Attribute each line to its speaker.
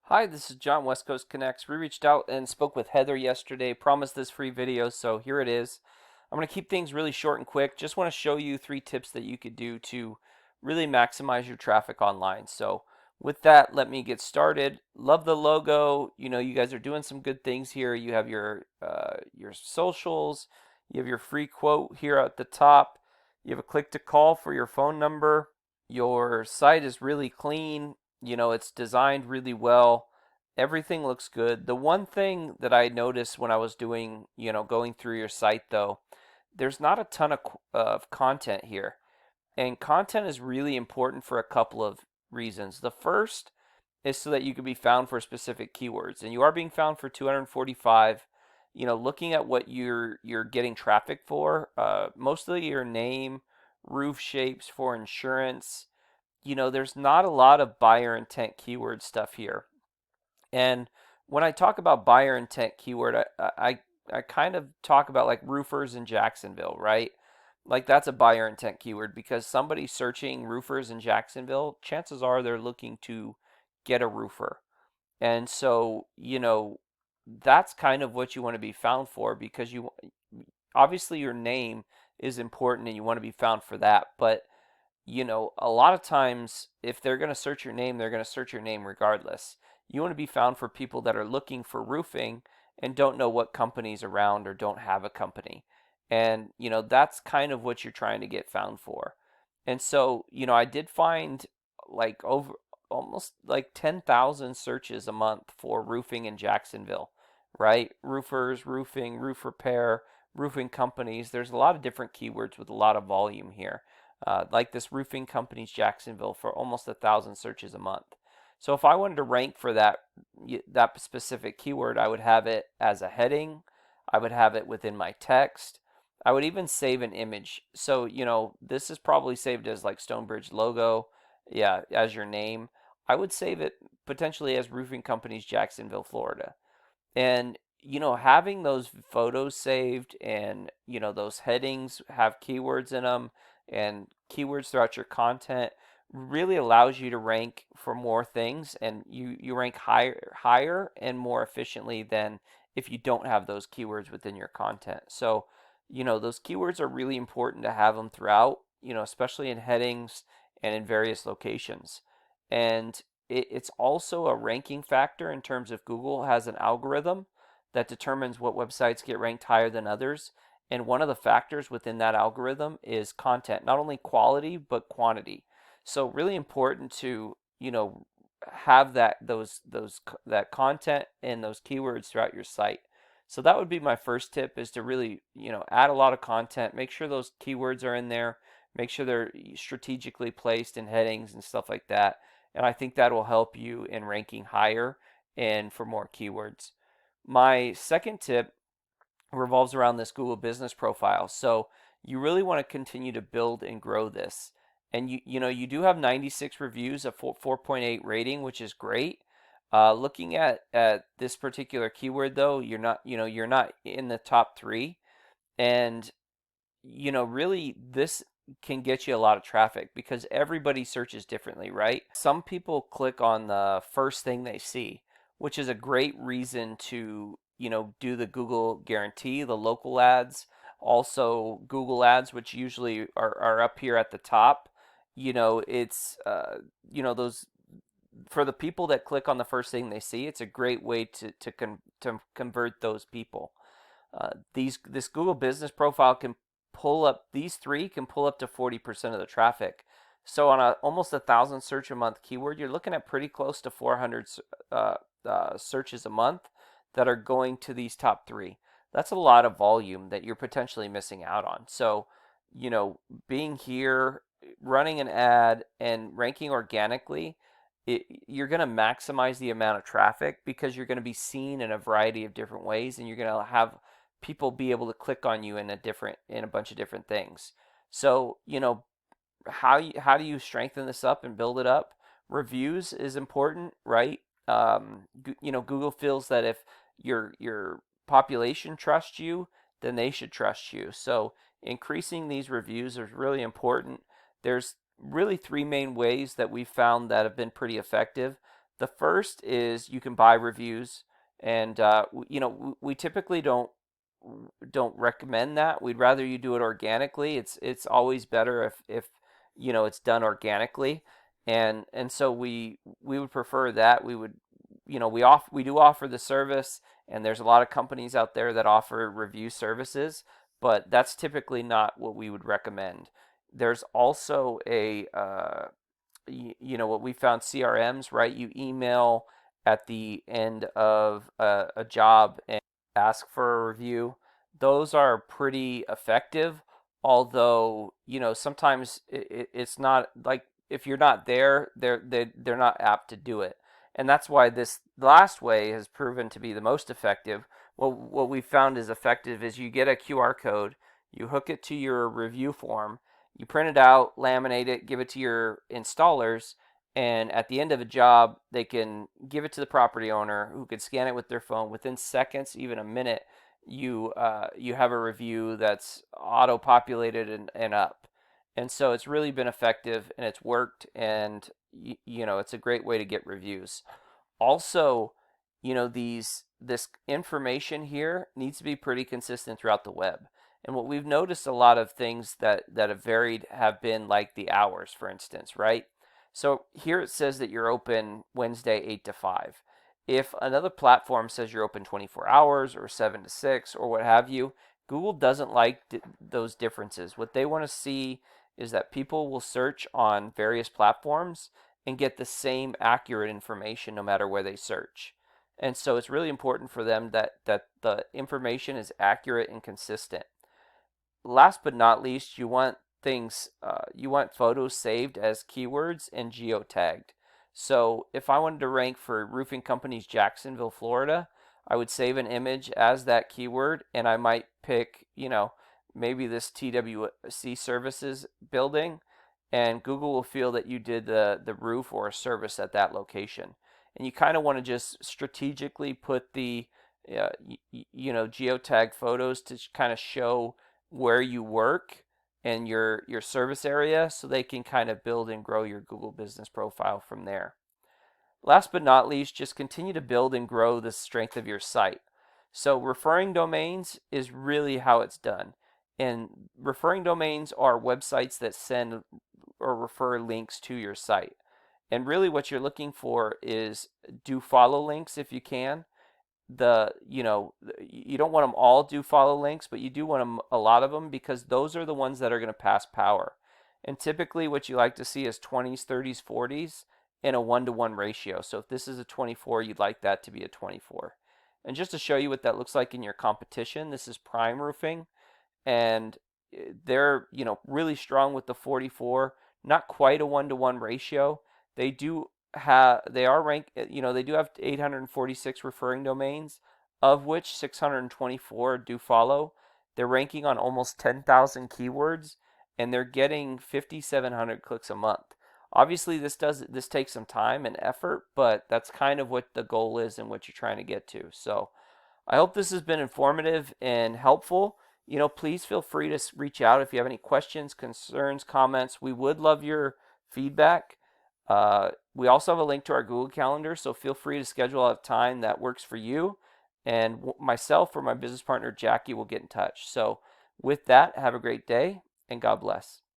Speaker 1: Hi, this is John, West Coast Connects. We reached out and spoke with Heather yesterday, promised this free video, so here it is. I'm going to keep things really short and quick. Just want to show you 3 tips that you could do to really maximize your traffic online. So with that, let me get started. Love the logo. You know, you guys are doing some good things here. You have your socials. You have your free quote here at the top. You have a click to call for your phone number. Your site is really clean. You know, it's designed really well. Everything looks good. The one thing that I noticed when I was doing, going through your site though, there's not a ton of content here. And content is really important for a couple of reasons. The first is so that you can be found for specific keywords. And you are being found for 245. You know, looking at what you're getting traffic for, mostly your name, roof shapes for insurance. You know, there's not a lot of buyer intent keyword stuff here. And when I talk about buyer intent keyword, I kind of talk about like roofers in Jacksonville, right? Like that's a buyer intent keyword because somebody searching roofers in Jacksonville, chances are they're looking to get a roofer. And so, that's kind of what you want to be found for because you obviously your name is important and you want to be found for that, but a lot of times if they're going to search your name, they're going to search your name regardless. You want to be found for people that are looking for roofing and don't know what company's around or don't have a company. And, that's kind of what you're trying to get found for. And so, I did find like over almost like 10,000 searches a month for roofing in Jacksonville, right? Roofers, roofing, roof repair, roofing companies. There's a lot of different keywords with a lot of volume here, like this Roofing Companies Jacksonville for almost 1,000 searches a month. So if I wanted to rank for that specific keyword, I would have it as a heading. I would have it within my text. I would even save an image. So, this is probably saved as like Stonebridge logo, yeah, as your name. I would save it potentially as Roofing Companies Jacksonville, Florida. And having those photos saved and those headings have keywords in them and keywords throughout your content really allows you to rank for more things, and you rank higher and more efficiently than if you don't have those keywords within your content. So those keywords are really important to have them throughout, especially in headings and in various locations. And it's also a ranking factor in terms of Google has an algorithm that determines what websites get ranked higher than others. And one of the factors within that algorithm is content, not only quality, but quantity. So really important to, have that content and those keywords throughout your site. So that would be my first tip, is to really, add a lot of content, make sure those keywords are in there, make sure they're strategically placed in headings and stuff like that. And I think that will help you in ranking higher and for more keywords. My second tip revolves around this Google Business Profile. So you really want to continue to build and grow this. And you do have 96 reviews, a 4.8 rating, which is great. Looking at this particular keyword though, you're not in the top 3, and really this can get you a lot of traffic because everybody searches differently, right? Some people click on the first thing they see, which is a great reason to, do the Google guarantee, the local ads, also Google ads, which usually are up here at the top. It's, those for the people that click on the first thing they see, it's a great way to convert those people. This Google Business Profile can pull up, these three can pull up to 40% of the traffic. So on almost 1,000 search a month keyword, you're looking at pretty close to 400 searches a month that are going to these top 3. That's a lot of volume that you're potentially missing out on. So, being here, running an ad, and ranking organically, you're going to maximize the amount of traffic because you're going to be seen in a variety of different ways, and you're going to have people be able to click on you in a bunch of different things. So, how do you strengthen this up and build it up? Reviews is important, right? Google feels that if your population trusts you, then they should trust you. So increasing these reviews is really important. There's really 3 main ways that we've found that have been pretty effective. The first is you can buy reviews, and we typically don't recommend that. We'd rather you do it organically. It's always better if it's done organically, and so we would prefer that. We would we do offer the service, and there's a lot of companies out there that offer review services, but that's typically not what we would recommend. There's also what we found, CRMs, right? You email at the end of a job and ask for a review. Those are pretty effective, although sometimes it's not like, if you're not there, they're not apt to do it, and that's why this last way has proven to be the most effective. What we found is effective is you get a QR code, you hook it to your review form, you print it out, laminate it, give it to your installers, and at the end of a job, they can give it to the property owner, who can scan it with their phone. Within seconds, even a minute, you have a review that's auto-populated and up. And so it's really been effective, and it's worked, and it's a great way to get reviews. Also, this information here needs to be pretty consistent throughout the web. And what we've noticed, a lot of things that have varied have been like the hours, for instance, right? So here it says that you're open Wednesday 8 to 5. If another platform says you're open 24 hours or 7 to 6 or what have you, Google doesn't like those differences. What they want to see is that people will search on various platforms and get the same accurate information no matter where they search. And so it's really important for them that the information is accurate and consistent. Last but not least, you want photos saved as keywords and geotagged. So if I wanted to rank for Roofing Companies Jacksonville, Florida, I would save an image as that keyword, and I might pick, maybe this TWC services building, and Google will feel that you did the roof or a service at that location. And you kind of want to just strategically put the geotag photos to kind of show where you work and your service area, so they can kind of build and grow your Google business profile from there. Last but not least, just continue to build and grow the strength of your site. So referring domains is really how it's done. And referring domains are websites that send or refer links to your site. And really what you're looking for is do follow links if you can. You don't want them all do follow links, but you do want them, a lot of them, because those are the ones that are going to pass power. And typically what you like to see is 20s, 30s, 40s in a 1-to-1 ratio. So if this is a 24, you'd like that to be a 24. And just to show you what that looks like in your competition, this is Prime Roofing, and they're really strong with the 44, not quite a 1-to-1 ratio. They are ranked, they do have 846 referring domains, of which 624 do follow. They're ranking on almost 10,000 keywords, and they're getting 5,700 clicks a month. Obviously, this takes some time and effort, but that's kind of what the goal is and what you're trying to get to. So I hope this has been informative and helpful. Please feel free to reach out if you have any questions, concerns, comments. We would love your feedback. We also have a link to our Google Calendar, so feel free to schedule a time that works for you, and myself or my business partner Jackie will get in touch. So with that, have a great day, and God bless.